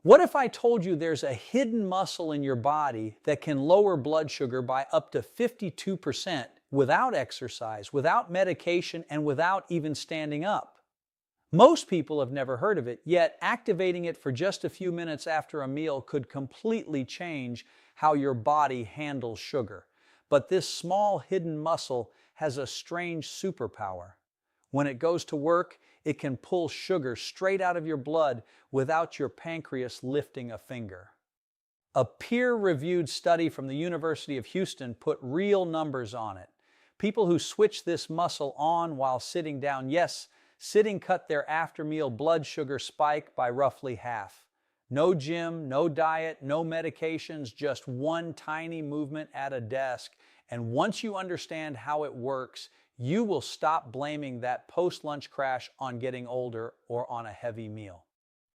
What if I told you there's a hidden muscle in your body that can lower blood sugar by up to 52% without exercise, without medication, and without even standing up? Most people have never heard of it, yet activating it for just a few minutes after a meal could completely change how your body handles sugar. But this small hidden muscle has a strange superpower. When it goes to work, it can pull sugar straight out of your blood without your pancreas lifting a finger. A peer-reviewed study from the University of Houston put real numbers on it. People who switch this muscle on while sitting down, yes, sitting cut their after-meal blood sugar spike by roughly half. No gym, no diet, no medications, just one tiny movement at a desk. And once you understand how it works, you will stop blaming that post-lunch crash on getting older or on a heavy meal.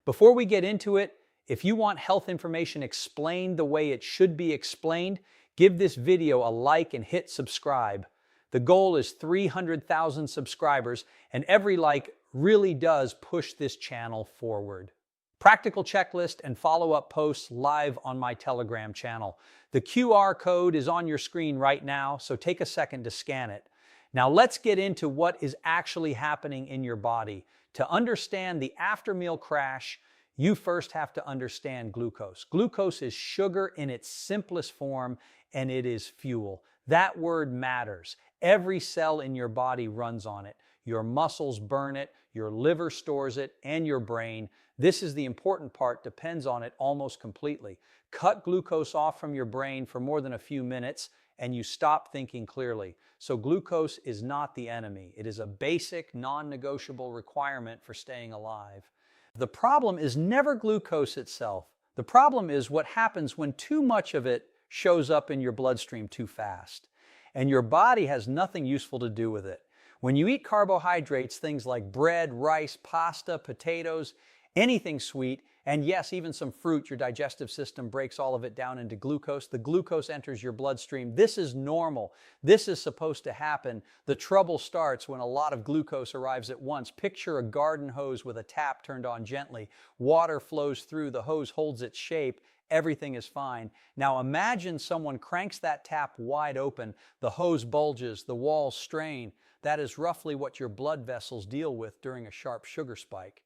Before we get into it, if you want health information explained the way it should be explained, give this video a like and hit subscribe. The goal is 300,000 subscribers, and every like really does push this channel forward. Practical checklist and follow-up posts live on my Telegram channel. The QR code is on your screen right now, so take a second to scan it. Now let's get into what is actually happening in your body. To understand the after-meal crash, you first have to understand glucose. Glucose is sugar in its simplest form, and it is fuel. That word matters. Every cell in your body runs on it. Your muscles burn it, your liver stores it, and your brain. This is the important part, depends on it almost completely. Cut glucose off from your brain for more than a few minutes, and you stop thinking clearly. So glucose is not the enemy. It is a basic, non-negotiable requirement for staying alive. The problem is never glucose itself. The problem is what happens when too much of it shows up in your bloodstream too fast. And your body has nothing useful to do with it. When you eat carbohydrates, things like bread, rice, pasta, potatoes, anything sweet, and yes, even some fruit, your digestive system breaks all of it down into glucose. The glucose enters your bloodstream. This is normal. This is supposed to happen. The trouble starts when a lot of glucose arrives at once. Picture a garden hose with a tap turned on gently. Water flows through. The hose holds its shape. Everything is fine. Now imagine someone cranks that tap wide open. The hose bulges. The walls strain. That is roughly what your blood vessels deal with during a sharp sugar spike.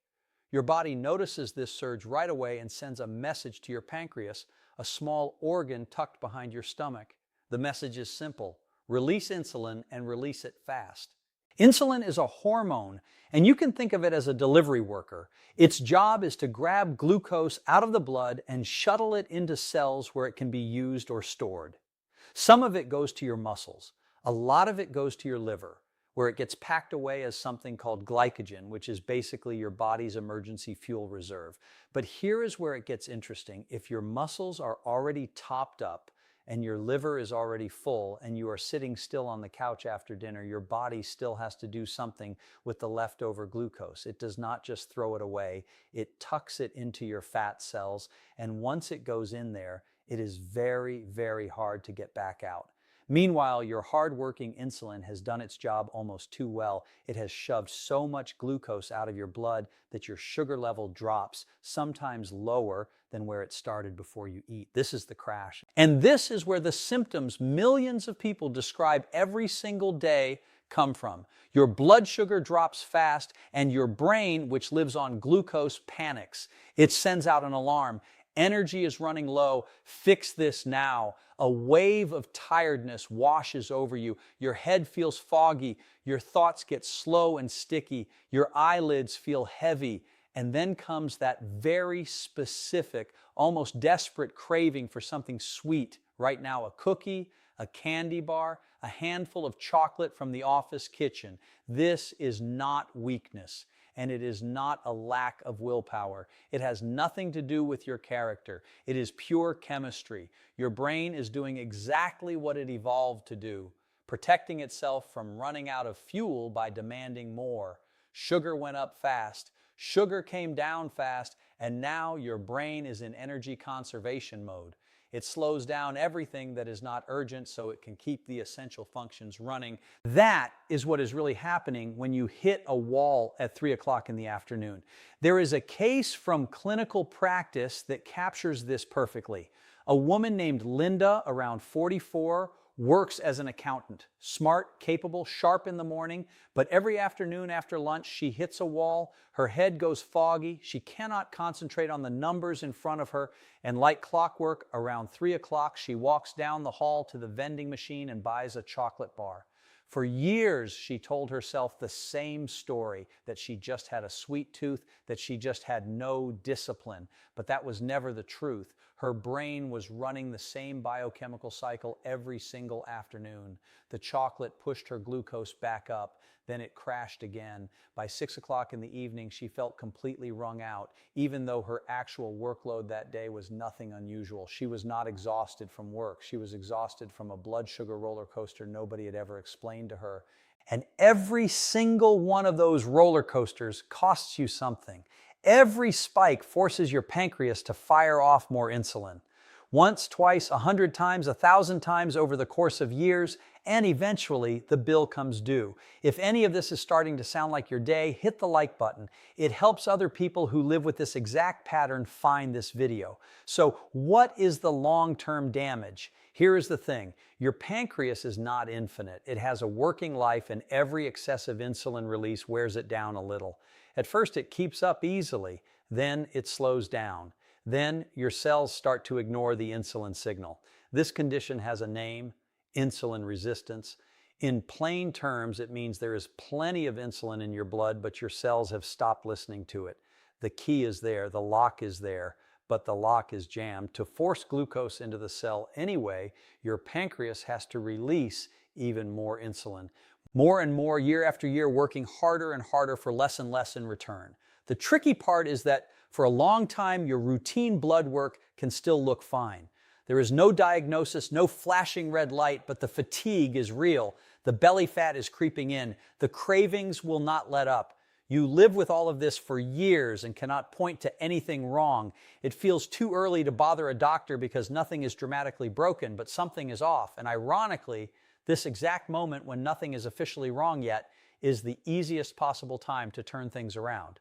Your body notices this surge right away and sends a message to your pancreas, a small organ tucked behind your stomach. The message is simple: release insulin and release it fast. Insulin is a hormone, and you can think of it as a delivery worker. Its job is to grab glucose out of the blood and shuttle it into cells where it can be used or stored. Some of it goes to your muscles. A lot of it goes to your liver, where it gets packed away as something called glycogen, which is basically your body's emergency fuel reserve. But here is where it gets interesting. If your muscles are already topped up and your liver is already full and you are sitting still on the couch after dinner, your body still has to do something with the leftover glucose. It does not just throw it away. It tucks it into your fat cells, and once it goes in there, it is very, very hard to get back out. Meanwhile, your hard-working insulin has done its job almost too well. It has shoved so much glucose out of your blood that your sugar level drops, sometimes lower than where it started before you eat. This is the crash. And this is where the symptoms millions of people describe every single day come from. Your blood sugar drops fast, and your brain, which lives on glucose, panics. It sends out an alarm. Energy is running low. Fix this now. A wave of tiredness washes over you. Your head feels foggy. Your thoughts get slow and sticky. Your eyelids feel heavy. And then comes that very specific, almost desperate craving for something sweet. Right now, a cookie, a candy bar, a handful of chocolate from the office kitchen. This is not weakness. And it is not a lack of willpower. It has nothing to do with your character. It is pure chemistry. Your brain is doing exactly what it evolved to do, protecting itself from running out of fuel by demanding more. Sugar went up fast. Sugar came down fast, and now your brain is in energy conservation mode. It slows down everything that is not urgent so it can keep the essential functions running. That is what is really happening when you hit a wall at 3 o'clock in the afternoon. There is a case from clinical practice that captures this perfectly. A woman named Linda, around 44, works as an accountant. Smart, capable, sharp in the morning, but every afternoon after lunch she hits a wall, her head goes foggy, she cannot concentrate on the numbers in front of her, and like clockwork, around 3 o'clock she walks down the hall to the vending machine and buys a chocolate bar. For years, she told herself the same story, that she just had a sweet tooth, that she just had no discipline. But that was never the truth. Her brain was running the same biochemical cycle every single afternoon. The chocolate pushed her glucose back up, then it crashed again. By 6 o'clock in the evening, she felt completely wrung out, even though her actual workload that day was nothing unusual. She was not exhausted from work. She was exhausted from a blood sugar roller coaster nobody had ever explained to her. And every single one of those roller coasters costs you something. Every spike forces your pancreas to fire off more insulin. Once, twice, 100 times, 1,000 times over the course of years, and eventually the bill comes due. If any of this is starting to sound like your day, hit the like button. It helps other people who live with this exact pattern find this video. So what is the long-term damage? Here is the thing. Your pancreas is not infinite. It has a working life, and every excessive insulin release wears it down a little. At first it keeps up easily, then it slows down. Then your cells start to ignore the insulin signal. This condition has a name: insulin resistance. In plain terms, it means there is plenty of insulin in your blood, but your cells have stopped listening to it. The key is there, the lock is there, but the lock is jammed. To force glucose into the cell anyway, your pancreas has to release even more insulin. More and more, year after year, working harder and harder for less and less in return. The tricky part is that for a long time, your routine blood work can still look fine. There is no diagnosis, no flashing red light, but the fatigue is real. The belly fat is creeping in. The cravings will not let up. You live with all of this for years and cannot point to anything wrong. It feels too early to bother a doctor because nothing is dramatically broken, but something is off. And ironically, this exact moment when nothing is officially wrong yet is the easiest possible time to turn things around.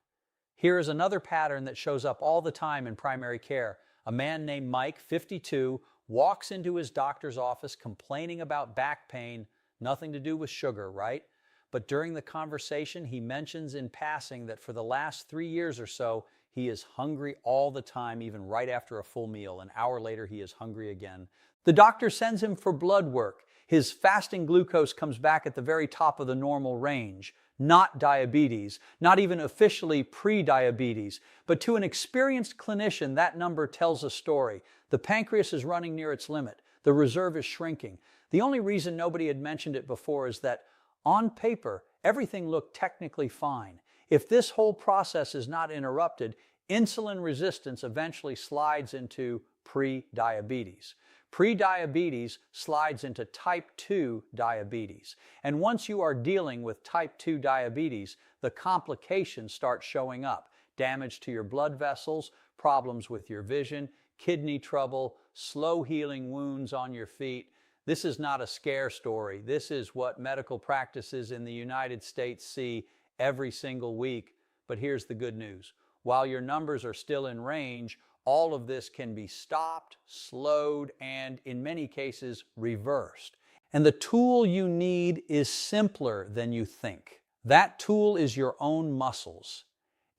Here is another pattern that shows up all the time in primary care. A man named Mike, 52, walks into his doctor's office complaining about back pain, nothing to do with sugar, right? But during the conversation, he mentions in passing that for the last 3 years or so, he is hungry all the time, even right after a full meal. An hour later, he is hungry again. The doctor sends him for blood work. His fasting glucose comes back at the very top of the normal range. Not diabetes, not even officially pre-diabetes, but to an experienced clinician, that number tells a story. The pancreas is running near its limit. The reserve is shrinking. The only reason nobody had mentioned it before is that on paper, everything looked technically fine. If this whole process is not interrupted, insulin resistance eventually slides into pre-diabetes. Pre-diabetes slides into type 2 diabetes. And once you are dealing with type 2 diabetes, the complications start showing up. Damage to your blood vessels, problems with your vision, kidney trouble, slow healing wounds on your feet. This is not a scare story. This is what medical practices in the United States see every single week. But here's the good news. While your numbers are still in range, all of this can be stopped, slowed, and in many cases, reversed. And the tool you need is simpler than you think. That tool is your own muscles.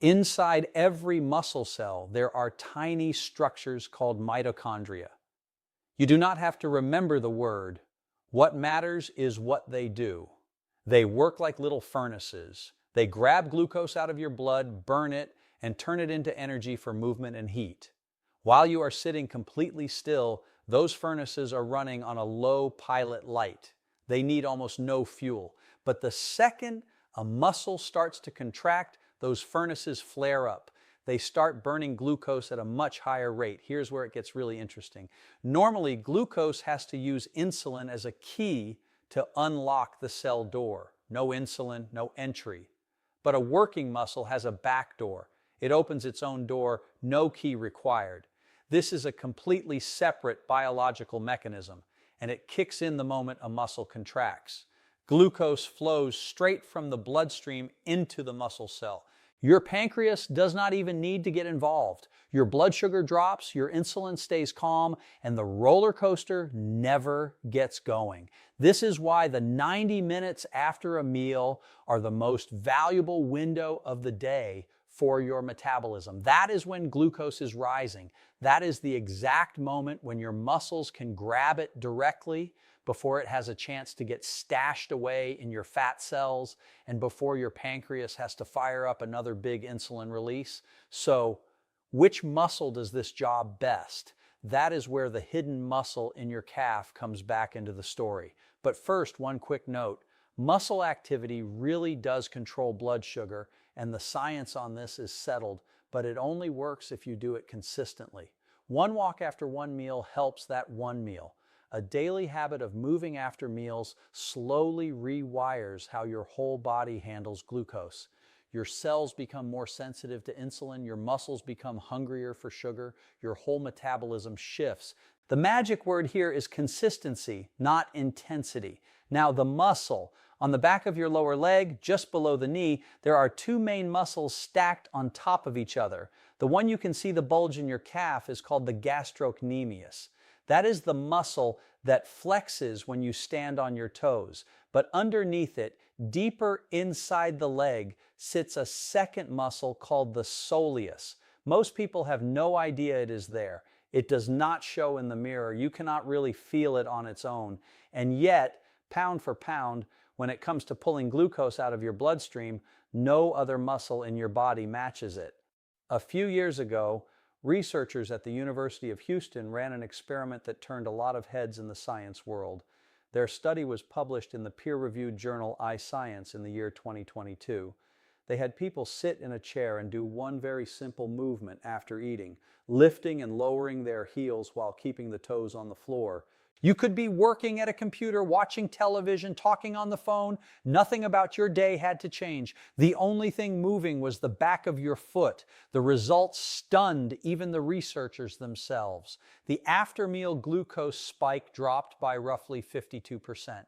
Inside every muscle cell, there are tiny structures called mitochondria. You do not have to remember the word. What matters is what they do. They work like little furnaces. They grab glucose out of your blood, burn it, and turn it into energy for movement and heat. While you are sitting completely still, those furnaces are running on a low pilot light. They need almost no fuel. But the second a muscle starts to contract, those furnaces flare up. They start burning glucose at a much higher rate. Here's where it gets really interesting. Normally, glucose has to use insulin as a key to unlock the cell door. No insulin, no entry. But a working muscle has a back door. It opens its own door, no key required. This is a completely separate biological mechanism, and it kicks in the moment a muscle contracts. Glucose flows straight from the bloodstream into the muscle cell. Your pancreas does not even need to get involved. Your blood sugar drops, your insulin stays calm, and the roller coaster never gets going. This is why the 90 minutes after a meal are the most valuable window of the day for your metabolism. That is when glucose is rising. That is the exact moment when your muscles can grab it directly before it has a chance to get stashed away in your fat cells and before your pancreas has to fire up another big insulin release. So, which muscle does this job best? That is where the hidden muscle in your calf comes back into the story. But first, one quick note. Muscle activity really does control blood sugar, and the science on this is settled, but it only works if you do it consistently. One walk after one meal helps that one meal. A daily habit of moving after meals slowly rewires how your whole body handles glucose. Your cells become more sensitive to insulin, your muscles become hungrier for sugar, your whole metabolism shifts. The magic word here is consistency, not intensity. Now, the muscle. On the back of your lower leg, just below the knee, there are two main muscles stacked on top of each other. The one you can see the bulge in your calf is called the gastrocnemius. That is the muscle that flexes when you stand on your toes. But underneath it, deeper inside the leg, sits a second muscle called the soleus. Most people have no idea it is there. It does not show in the mirror. You cannot really feel it on its own. And yet, pound for pound, when it comes to pulling glucose out of your bloodstream, no other muscle in your body matches it. A few years ago, researchers at the University of Houston ran an experiment that turned a lot of heads in the science world. Their study was published in the peer-reviewed journal iScience in the year 2022. They had people sit in a chair and do one very simple movement after eating, lifting and lowering their heels while keeping the toes on the floor. You could be working at a computer, watching television, talking on the phone. Nothing about your day had to change. The only thing moving was the back of your foot. The results stunned even the researchers themselves. The after-meal glucose spike dropped by roughly 52%.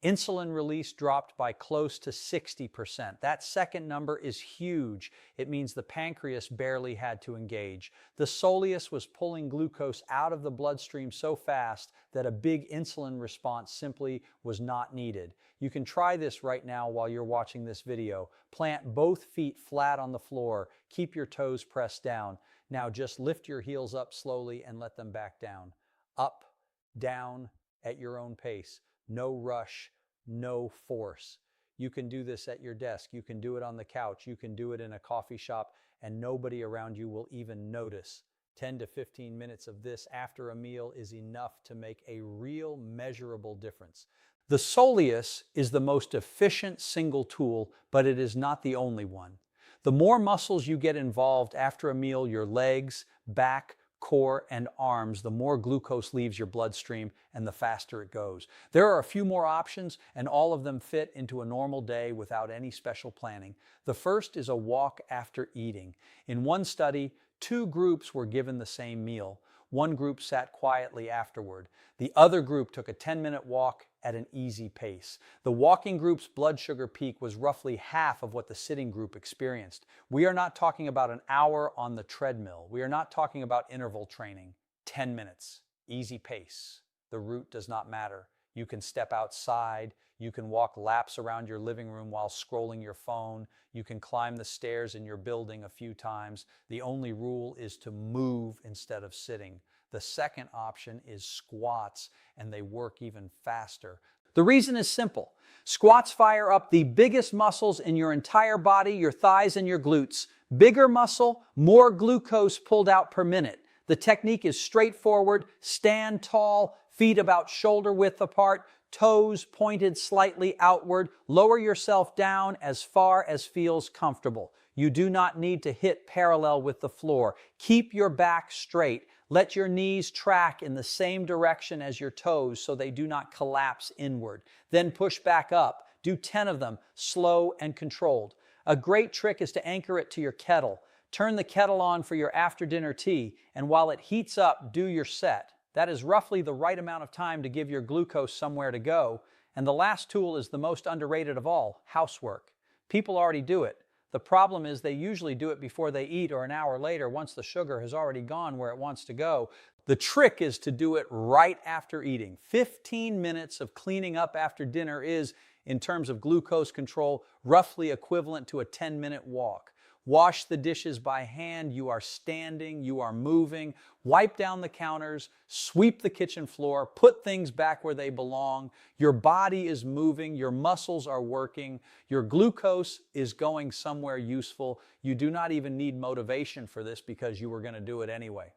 Insulin release dropped by close to 60%. That second number is huge. It means the pancreas barely had to engage. The soleus was pulling glucose out of the bloodstream so fast that a big insulin response simply was not needed. You can try this right now while you're watching this video. Plant both feet flat on the floor. Keep your toes pressed down. Now just lift your heels up slowly and let them back down. Up, down, at your own pace. No rush, no force. You can do this at your desk. You can do it on the couch. You can do it in a coffee shop, and nobody around you will even notice. 10 to 15 minutes of this after a meal is enough to make a real measurable difference. The soleus is the most efficient single tool, but it is not the only one. The more muscles you get involved after a meal, your legs, back, core, and arms, the more glucose leaves your bloodstream and the faster it goes. There are a few more options, and all of them fit into a normal day without any special planning. The first is a walk after eating. In one study, 2 groups were given the same meal. One group sat quietly afterward. The other group took a 10-minute walk at an easy pace. The walking group's blood sugar peak was roughly half of what the sitting group experienced. We are not talking about an hour on the treadmill. We are not talking about interval training. 10 minutes, easy pace. The route does not matter. You can step outside. You can walk laps around your living room while scrolling your phone. You can climb the stairs in your building a few times. The only rule is to move instead of sitting. The second option is squats, and they work even faster. The reason is simple. Squats fire up the biggest muscles in your entire body, your thighs and your glutes. Bigger muscle, more glucose pulled out per minute. The technique is straightforward. Stand tall, feet about shoulder width apart, toes pointed slightly outward. Lower yourself down as far as feels comfortable. You do not need to hit parallel with the floor. Keep your back straight. Let your knees track in the same direction as your toes so they do not collapse inward. Then push back up. Do 10 of them, slow and controlled. A great trick is to anchor it to your kettle. Turn the kettle on for your after-dinner tea, and while it heats up, do your set. That is roughly the right amount of time to give your glucose somewhere to go. And the last tool is the most underrated of all, housework. People already do it. The problem is they usually do it before they eat or an hour later once the sugar has already gone where it wants to go. The trick is to do it right after eating. 15 minutes of cleaning up after dinner is, in terms of glucose control, roughly equivalent to a 10-minute walk. Wash the dishes by hand, you are standing, you are moving, wipe down the counters, sweep the kitchen floor, put things back where they belong. Your body is moving, your muscles are working, your glucose is going somewhere useful. You do not even need motivation for this because you were going to do it anyway.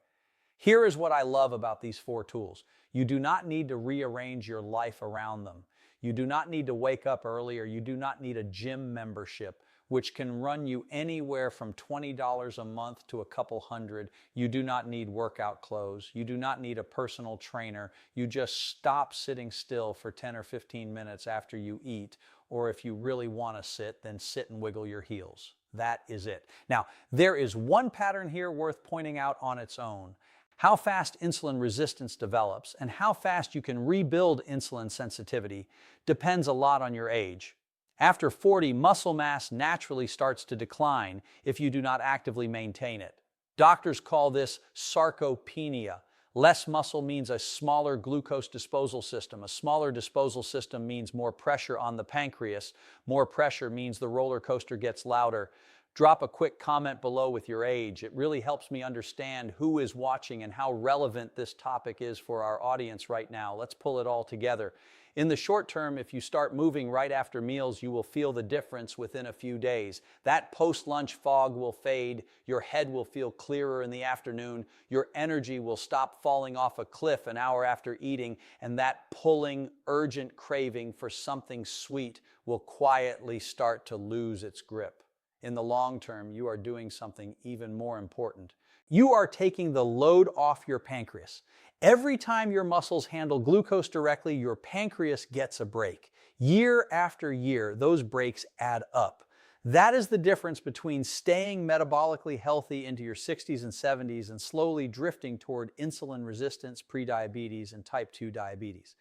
Here is what I love about these 4 tools. You do not need to rearrange your life around them. You do not need to wake up earlier. You do not need a gym membership, which can run you anywhere from $20 a month to a couple hundred. You do not need workout clothes. You do not need a personal trainer. You just stop sitting still for 10 or 15 minutes after you eat, or if you really want to sit, then sit and wiggle your heels. That is it. Now, there is one pattern here worth pointing out on its own. How fast insulin resistance develops and how fast you can rebuild insulin sensitivity depends a lot on your age. After 40, muscle mass naturally starts to decline if you do not actively maintain it. Doctors call this sarcopenia. Less muscle means a smaller glucose disposal system. A smaller disposal system means more pressure on the pancreas. More pressure means the roller coaster gets louder. Drop a quick comment below with your age. It really helps me understand who is watching and how relevant this topic is for our audience right now. Let's pull it all together. In the short term, if you start moving right after meals, you will feel the difference within a few days. That post-lunch fog will fade, your head will feel clearer in the afternoon, your energy will stop falling off a cliff an hour after eating, and that pulling, urgent craving for something sweet will quietly start to lose its grip. In the long term, you are doing something even more important. You are taking the load off your pancreas. Every time your muscles handle glucose directly, your pancreas gets a break. Year after year, those breaks add up. That is the difference between staying metabolically healthy into your 60s and 70s and slowly drifting toward insulin resistance, prediabetes, and type 2 diabetes.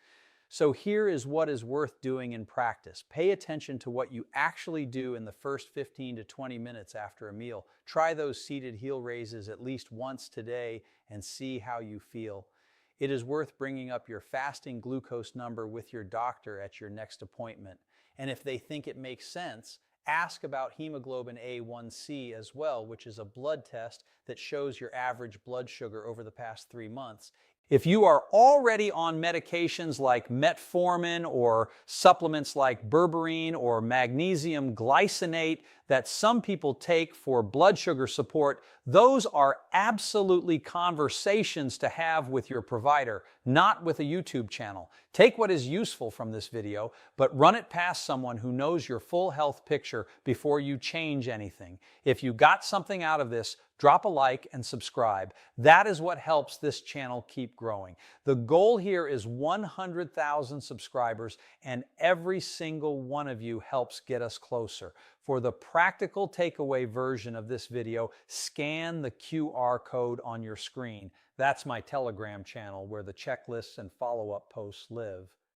So here is what is worth doing in practice. Pay attention to what you actually do in the first 15 to 20 minutes after a meal. Try those seated heel raises at least once today and see how you feel. It is worth bringing up your fasting glucose number with your doctor at your next appointment. And if they think it makes sense, ask about hemoglobin A1C as well, which is a blood test that shows your average blood sugar over the past 3 months. If you are already on medications like metformin or supplements like berberine or magnesium glycinate that some people take for blood sugar support, those are absolutely conversations to have with your provider, not with a YouTube channel. Take what is useful from this video, but run it past someone who knows your full health picture before you change anything. If you got something out of this, drop a like and subscribe. That is what helps this channel keep growing. The goal here is 100,000 subscribers, and every single one of you helps get us closer. For the practical takeaway version of this video, scan the QR code on your screen. That's my Telegram channel where the checklists and follow-up posts live.